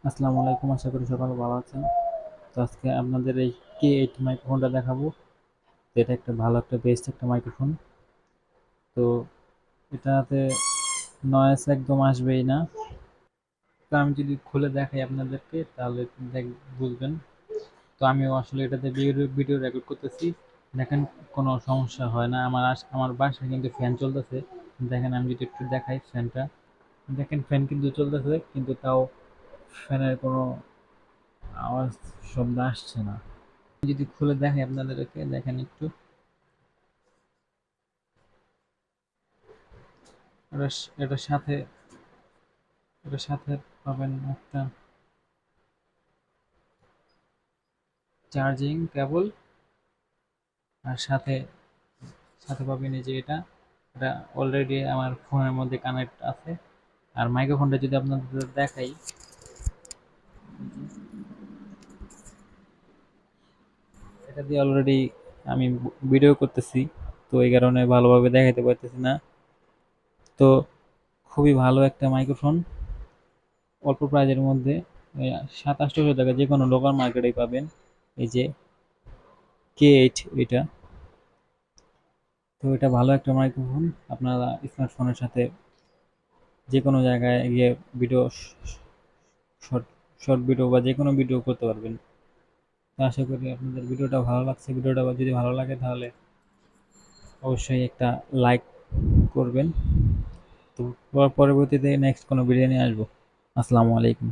আসসালামু আলাইকুম, আশা করি সকালে ভালো আছেন। তো আজকে আপনাদের এই K8 মাইক্রোফোনটা দেখাবো। তো এটা একটা ভালো একটা বেস্ট একটা মাইক্রোফোন। তো এটাতে নয়েজ একদম আসবেই না। তো আমি যদি খুলে দেখাই আপনাদেরকে তাহলে বুঝবেন। তো আমিও আসলে এটাতে ভিডিও রেকর্ড করতেছি। দেখেন, কোনো সমস্যা হয় না। আমার বাসায় কিন্তু ফ্যান চলতেছে। দেখেন, আমি যদি একটু দেখাই ফ্যানটা, দেখেন ফ্যান কিন্তু চলতেছে, কিন্তু তাও ফ্যানের কোনো আওয়াজ শব্দ আসছে না। যদি খুলে দেখাই আপনাদেরকে, দেখেন একটু। এটার সাথে এটার সাথে পাবেন একটা চার্জিং কেবল। আর সাথে সাথে পাবেন এই যে এটা অলরেডি আমার ফোনের মধ্যে কানেক্ট আছে। আর মাইক্রোফোনটা যদি আপনাদের দেখাই, এটা দিয়ে অলরেডি আমি ভিডিও করতেছি। তো এই কারণে ভালোভাবে দেখাতে পারতেছি না। তো খুবই ভালো একটা মাইক্রোফোন, অল্প প্রাইজের মধ্যে। 700-800 টাকা যে কোনো লোকাল মার্কেটেই পাবেন। এই যে K8, এটা। তো এটা ভালো একটা মাইক্রোফোন। আপনারা স্মার্টফোনের সাথে যে কোনো জায়গায় গিয়ে ভিডিও, শর্ট শর্ট ভিডিও বা যে কোনো ভিডিও করতে পারবেন। তো আশা করি আপনাদের ভিডিওটা ভালো লাগছে। ভিডিওটা যদি ভালো লাগে তাহলে অবশ্যই একটা লাইক করবেন। তো পরবর্তীতে নেক্সট কোনো ভিডিও নিয়ে আসবো। আসসালামু আলাইকুম।